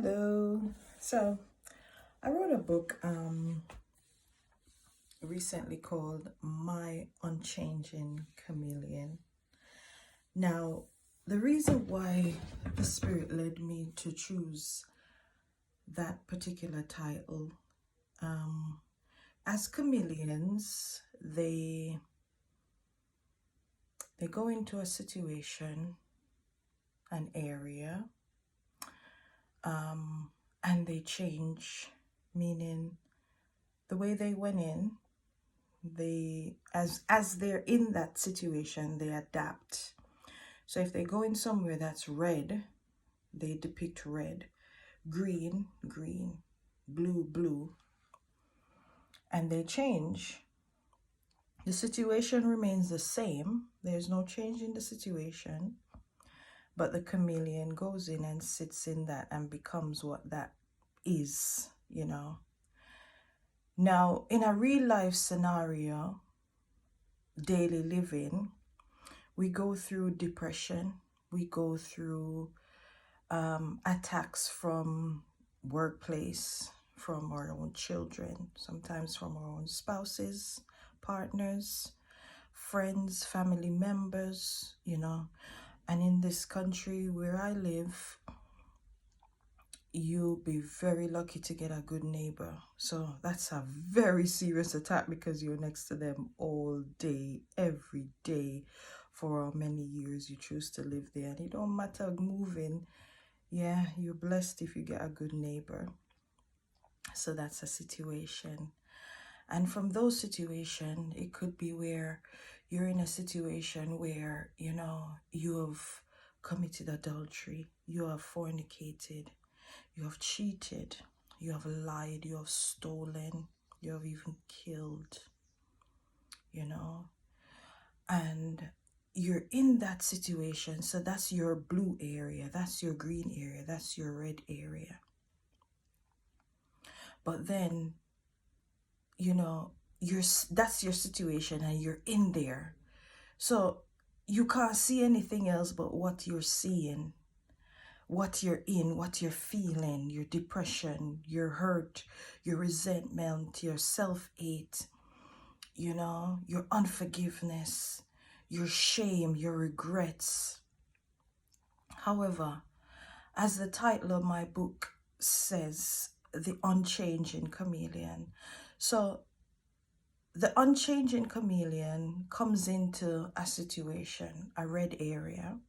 Hello. So I wrote a book recently called My Unchanging Chameleon. Now, the reason why the spirit led me to choose that particular title, as chameleons, they go into a situation, an area, and they change, meaning the way they went in, they as they're in that situation, they adapt. So if they go in somewhere that's red, they depict red, green, green, blue, blue, and they change. The situation remains the same. There's no change in the situation, but the chameleon goes in and sits in that and becomes what that is, Now, in a real life scenario, daily living, we go through depression, we go through attacks from workplace, from our own children, sometimes from our own spouses, partners, friends, family members, And in this country where I live, you'll be very lucky to get a good neighbor. So that's a very serious attack because you're next to them all day, every day, for how many years you choose to live there. And it don't matter moving. Yeah, you're blessed if you get a good neighbor. So that's a situation. And from those situations, it could be where you're in a situation where, you have committed adultery, you have fornicated, you have cheated, you have lied, you have stolen, you have even killed, and you're in that situation. So that's your blue area, that's your green area, that's your red area. But then, that's your situation and you're in there. So you can't see anything else but what you're seeing, what you're in, what you're feeling, your depression, your hurt, your resentment, your self-hate, your unforgiveness, your shame, your regrets. However, as the title of my book says, the unchanging chameleon. So the unchanging chameleon comes into a situation, a red area,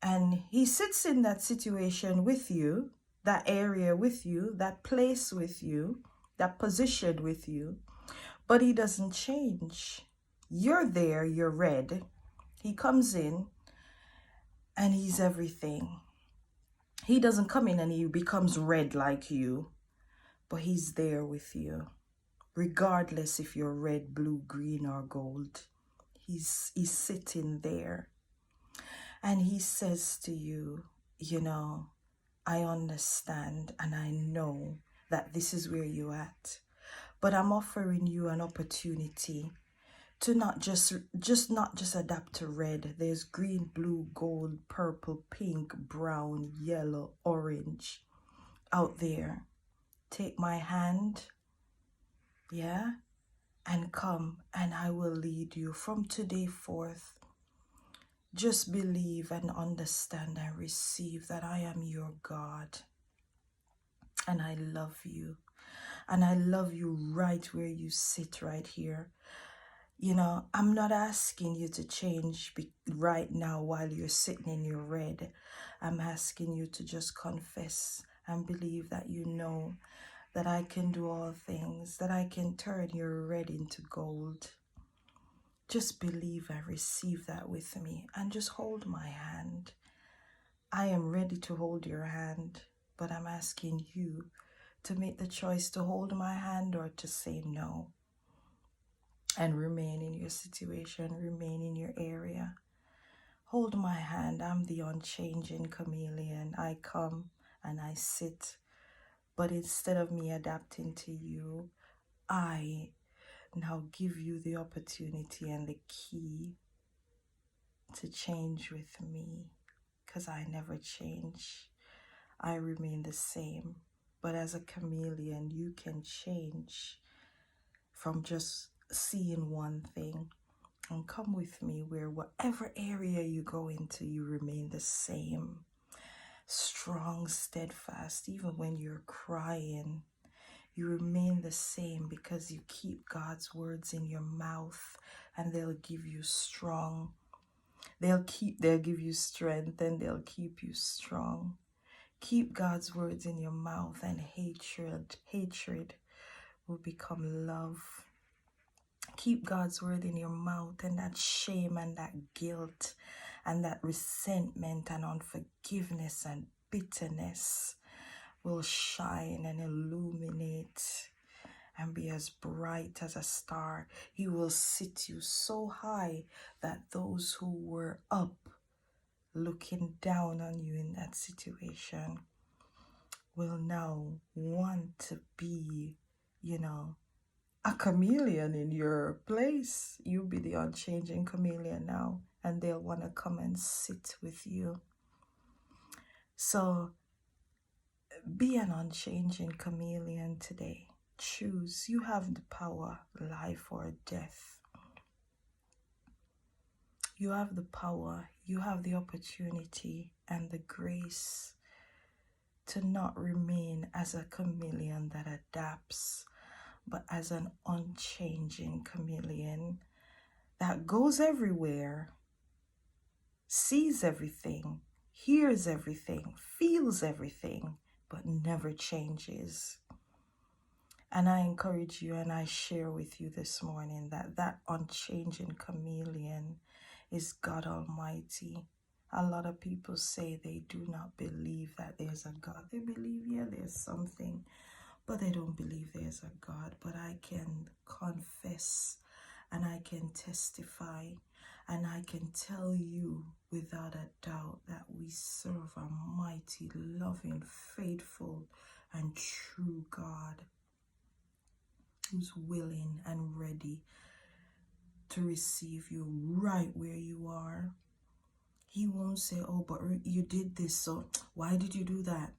and he sits in that situation with you, that area with you, that place with you, that position with you, but he doesn't change. You're there, you're red. He comes in and he's everything. He doesn't come in and he becomes red like you, but he's there with you. Regardless if you're red, blue, green, or gold, he's sitting there. And he says to you, I understand and I know that this is where you're at, but I'm offering you an opportunity to not just adapt to red. There's green, blue, gold, purple, pink, brown, yellow, orange out there. Take my hand, and come, and I will lead you from today forth. Just believe and understand and receive that I am your God, and I love you, and I love you right where you sit right here. I'm not asking you to change right now while you're sitting in your red. I'm asking you to just confess and believe that that I can do all things, that I can turn your red into gold. Just believe and receive that with me and just hold my hand. I am ready to hold your hand, but I'm asking you to make the choice to hold my hand or to say no and remain in your situation, remain in your area. Hold my hand. I'm the unchanging chameleon. I come and I sit, but instead of me adapting to you, I now give you the opportunity and the key to change with me, because I never change. I remain the same. But as a chameleon, you can change from just seeing one thing. And come with me where whatever area you go into, you remain the same. Strong, steadfast, even when you're crying, you remain the same because you keep God's words in your mouth, and they'll give you strong. They'll give you strength, and they'll keep you strong. Keep God's words in your mouth, and hatred will become love. Keep God's word in your mouth, and that shame and that guilt and that resentment and unforgiveness and bitterness will shine and illuminate and be as bright as a star. He will sit you so high that those who were up looking down on you in that situation will now want to be, a chameleon in your place. You'll be the unchanging chameleon now, and they'll want to come and sit with you. So be an unchanging chameleon today. Choose. You have the power, life or death. You have the power, you have the opportunity and the grace to not remain as a chameleon that adapts, but as an unchanging chameleon that goes everywhere, sees everything, hears everything, feels everything, but never changes. And I encourage you and I share with you this morning that unchanging chameleon is God Almighty. A lot of people say they do not believe that there's a God. They believe, yeah, there's something, but they don't believe there's a God. But I can confess and I can testify and I can tell you without a doubt that we serve a mighty, loving, faithful, and true God who's willing and ready to receive you right where you are. He won't say, oh, but you did this, so why did you do that?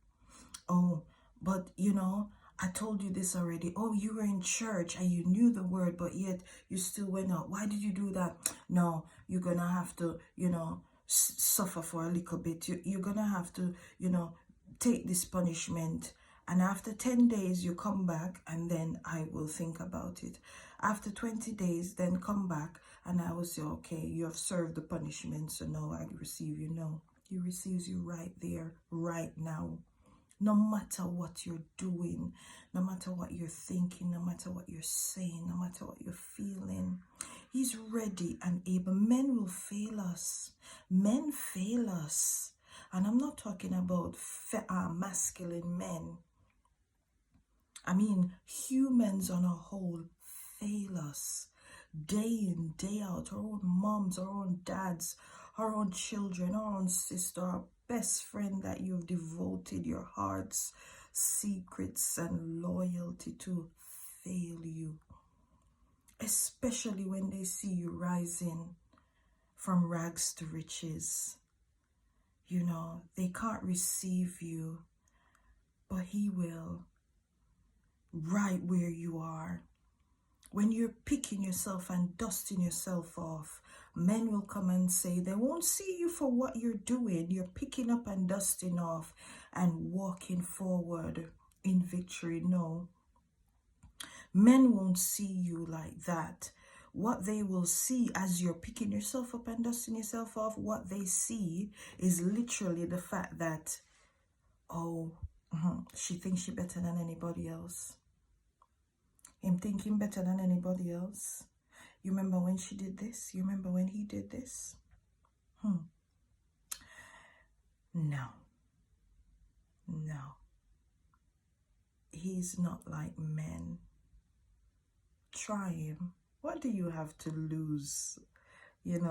Oh, but I told you this already. Oh, you were in church and you knew the word, but yet you still went out. Why did you do that? No, you're gonna have to, suffer for a little bit. You're gonna have to, take this punishment. And after 10 days, you come back and then I will think about it. After 20 days, then come back and I will say, okay, you have served the punishment, so now I receive you. No, he receives you right there, right now. No matter what you're doing, no matter what you're thinking, no matter what you're saying, no matter what you're feeling, he's ready and able. Men will fail us. Men fail us. And I'm not talking about masculine men. I mean, humans on a whole fail us day in, day out. Our own moms, our own dads, our own children, our own sister, our best friend that you've devoted your heart's secrets and loyalty to fail you. Especially when they see you rising from rags to riches. They can't receive you, but he will. Right where you are. When you're picking yourself and dusting yourself off, men will come and say they won't see you for what you're doing. You're picking up and dusting off and walking forward in victory. No. Men won't see you like that. What they will see as you're picking yourself up and dusting yourself off, what they see is literally the fact that, oh, she thinks she's better than anybody else. Him thinking better than anybody else. You remember when she did this? You remember when he did this? No. He's not like men. Try him. What do you have to lose? In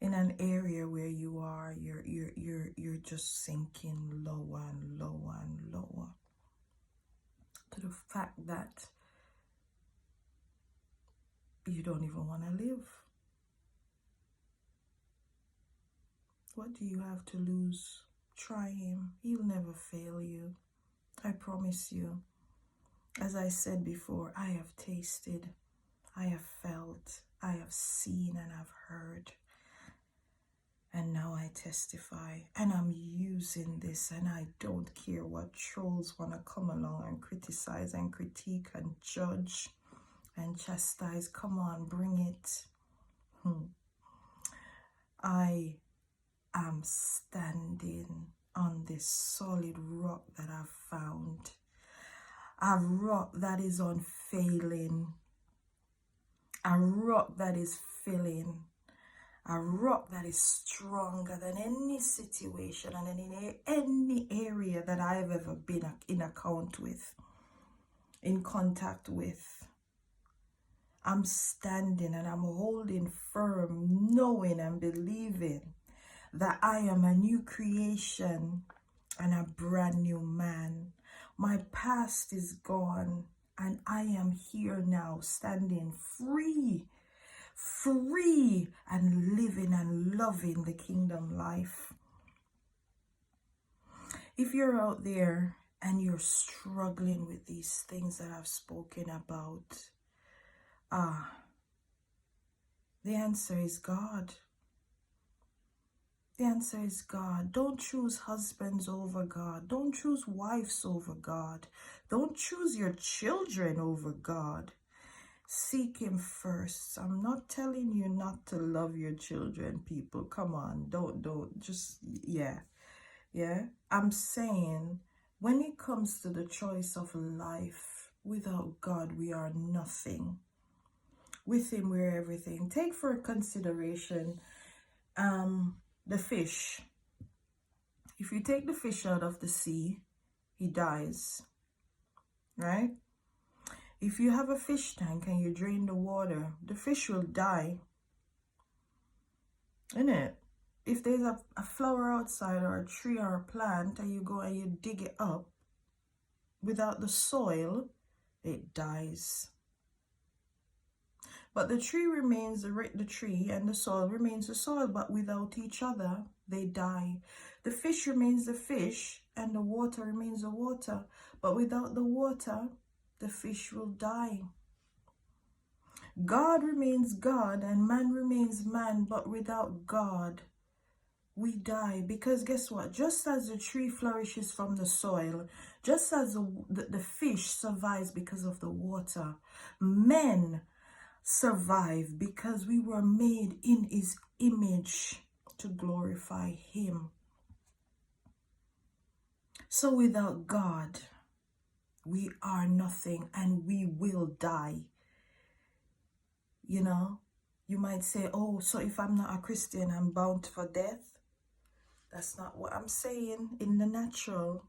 an area where you are, you're just sinking lower and lower and lower. To the fact that you don't even want to live. What do you have to lose? Try him. He'll never fail you. I promise you. As I said before, I have tasted, I have felt, I have seen, and I've heard. And now I testify, and I'm using this, and I don't care what trolls want to come along and criticize and critique and judge and chastise. Come on, bring it. I am standing on this solid rock that I've found. A rock that is unfailing. A rock that is filling. A rock that is stronger than any situation and any area that I've ever been in account with, in contact with. I'm standing and I'm holding firm, knowing and believing that I am a new creation and a brand new man. My past is gone and I am here now, standing free and living and loving the kingdom life. If you're out there and you're struggling with these things that I've spoken about, the answer is God. The answer is God. Don't choose husbands over God. Don't choose wives over God. Don't choose your children over God. Seek him first. I'm not telling you not to love your children, people. Come on, don't just, yeah. I'm saying when it comes to the choice of life, without God, we are nothing. With him, we're everything. Take for consideration the fish. If you take the fish out of the sea, he dies, right? If you have a fish tank and you drain the water, the fish will die, innit? If there's a flower outside or a tree or a plant and you go and you dig it up, without the soil, it dies. But the tree remains the tree and the soil remains the soil, but without each other, they die. The fish remains the fish and the water remains the water, but without the water, the fish will die. God remains God and man remains man, but without God, we die. Because guess what? Just as the tree flourishes from the soil, just as the fish survives because of the water, men survive because we were made in his image to glorify him. So without God, we are nothing and we will die. You know, you might say, oh, so if I'm not a Christian, I'm bound for death. That's not what I'm saying in the natural.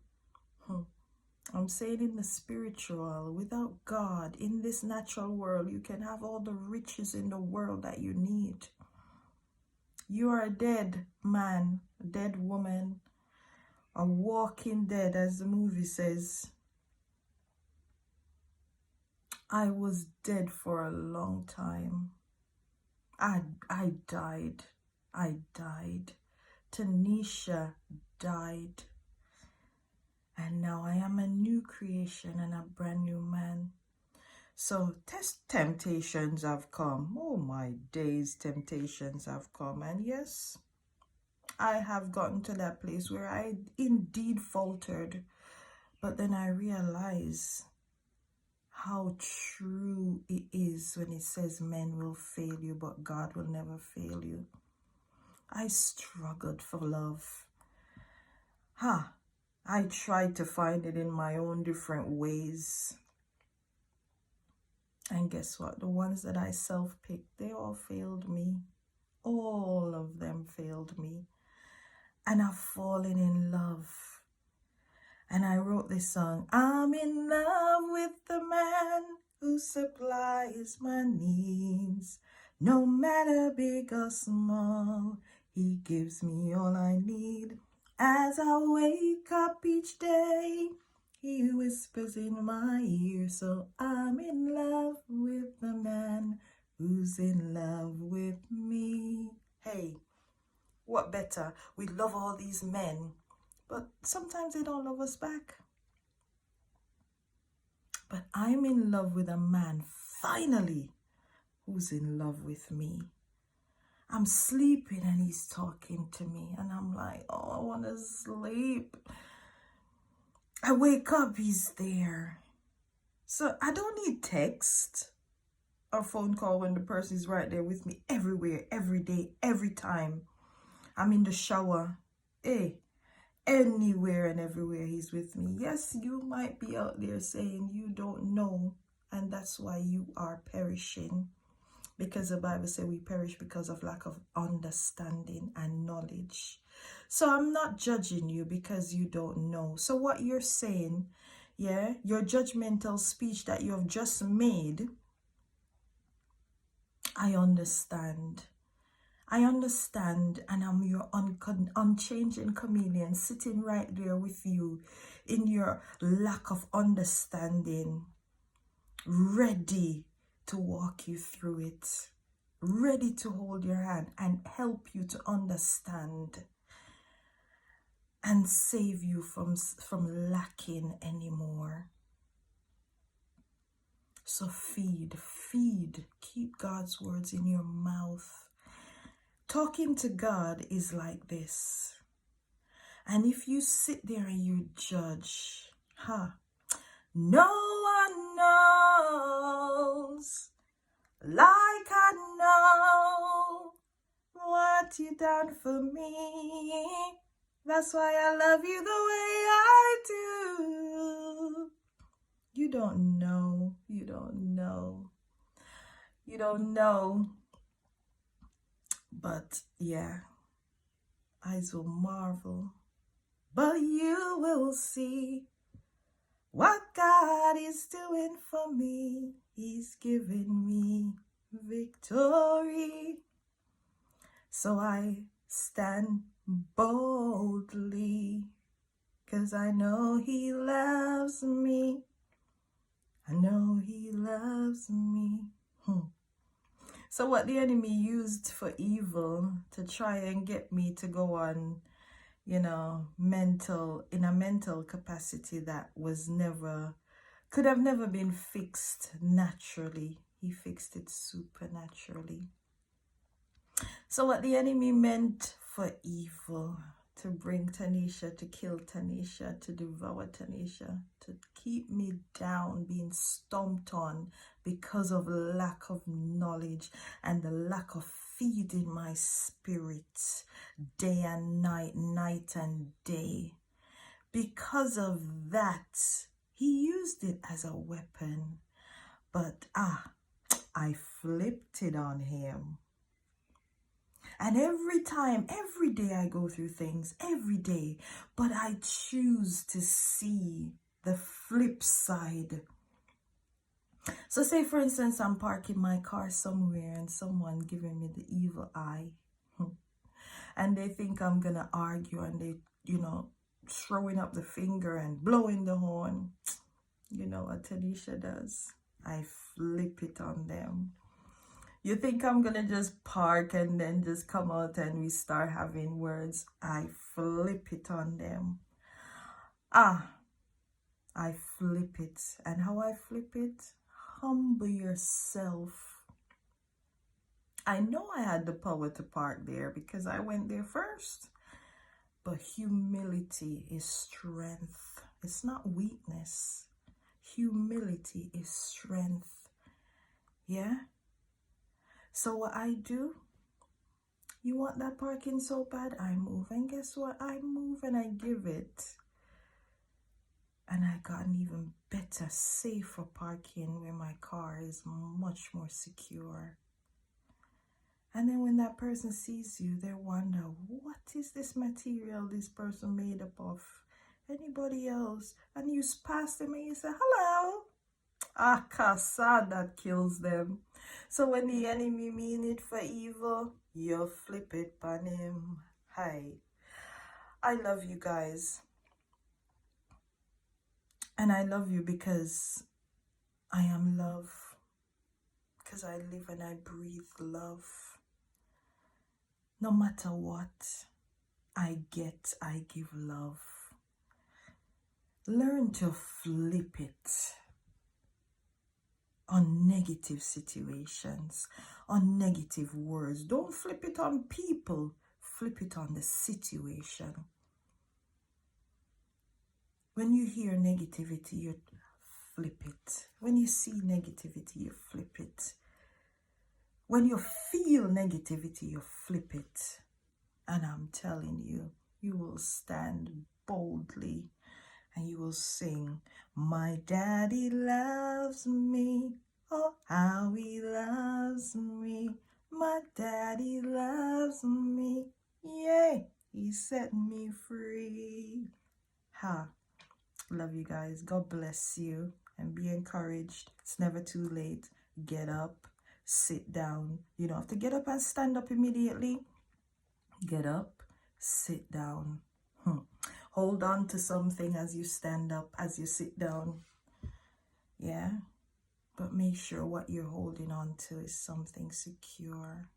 I'm saying in the spiritual. Without God, in this natural world, you can have all the riches in the world that you need. You are a dead man, a dead woman, a walking dead, as the movie says. I was dead for a long time. I died. Tanisha died. And now I am a new creation and a brand new man. So temptations have come. Oh my days, temptations have come. And yes, I have gotten to that place where I indeed faltered. But then I realize how true it is when it says men will fail you, but God will never fail you. I struggled for love. I tried to find it in my own different ways. And guess what? The ones that I self-picked, they all failed me. All of them failed me. And I've fallen in love. And I wrote this song. I'm in love with the man who supplies my needs. No matter big or small, he gives me all I need. As I wake up each day, he whispers in my ear. So I'm in love with the man who's in love with me. Hey, what better? We love all these men, But sometimes they don't love us back. But I'm in love with a man, finally, who's in love with me. I'm sleeping and he's talking to me. And I'm like, oh, I want to sleep. I wake up, he's there. So I don't need text or phone call when the person is right there with me everywhere, every day, every time. I'm in the shower. Hey, anywhere and everywhere he's with me. Yes, you might be out there saying you don't know, and that's why you are perishing. Because the Bible says we perish because of lack of understanding and knowledge. So I'm not judging you because you don't know. So what you're saying, yeah, your judgmental speech that you have just made, I understand. I understand, and I'm your unchanging chameleon sitting right there with you in your lack of understanding, ready to walk you through it, ready to hold your hand and help you to understand and save you from lacking anymore. So feed, keep God's words in your mouth. Talking to God is like this. And if you sit there and you judge, no one knows like I know what you done for me. That's why I love you the way I do. You don't know. You don't know. You don't know. But yeah, eyes will marvel. But you will see what God is doing for me. He's giving me victory. So I stand boldly, 'cause I know He loves me. I know He loves me. So what the enemy used for evil to try and get me to go on, in a mental capacity that could have never been fixed naturally. He fixed it supernaturally. So what the enemy meant for evil, to bring Tanisha, to kill Tanisha, to devour Tanisha, to keep me down, being stomped on because of lack of knowledge and the lack of feeding my spirit day and night, night and day. Because of that, he used it as a weapon. But I flipped it on him. And every day I go through things, every day, but I choose to see the flip side. So say, for instance, I'm parking my car somewhere and someone giving me the evil eye. And they think I'm going to argue, and they, throwing up the finger and blowing the horn. You know what Tanisha does? I flip it on them. You think I'm going to just park and then just come out and we start having words? I flip it on them. I flip it. And how I flip it? Humble yourself. I know I had the power to park there because I went there first. But humility is strength. It's not weakness. Humility is strength. Yeah? So what I do, you want that parking so bad, I move. And guess what? I move and I give it. And I got an even better, safer parking where my car is much more secure. And then when that person sees you, they wonder, what is this material this person made up of? Anybody else? And you pass them and you say, hello. Casa, that kills them. So when the enemy mean it for evil, you flip it on him. Hi. I love you guys. And I love you because I am love. Because I live and I breathe love. No matter what I get, I give love. Learn to flip it on negative situations, on negative words. Don't flip it on people, flip it on the situation. When you hear negativity, you flip it. When you see negativity, you flip it. When you feel negativity, you flip it. And I'm telling you, you will stand boldly and you will sing, my daddy loves me. Oh, how he loves me. My daddy loves me. Yay, he set me free. Ha. Love you guys. God bless you and be encouraged. It's never too late. Get up, sit down. You don't have to get up and stand up immediately. Get up, sit down. Hold on to something as you stand up, as you sit down. Yeah, but make sure what you're holding on to is something secure.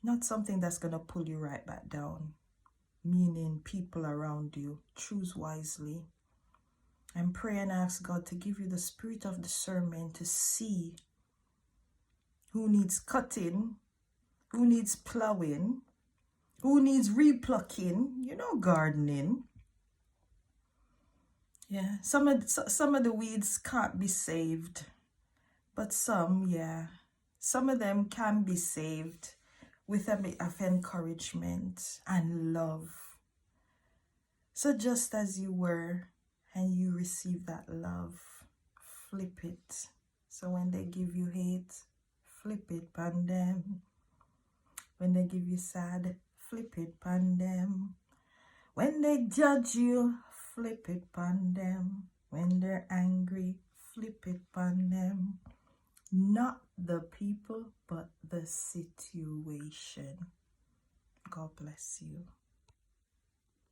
Not something that's going to pull you right back down. Meaning people around you. Choose wisely. And pray and ask God to give you the spirit of discernment to see who needs cutting, who needs plowing, who needs replucking, gardening. Yeah, some of the weeds can't be saved, but some of them can be saved with a bit of encouragement and love. So just as you were and you receive that love, flip it. So when they give you hate, flip it upon them. When they give you sad, flip it upon them. When they judge you, flip it upon them. When they're angry, flip it upon them. Not the people, but the situation. God bless you.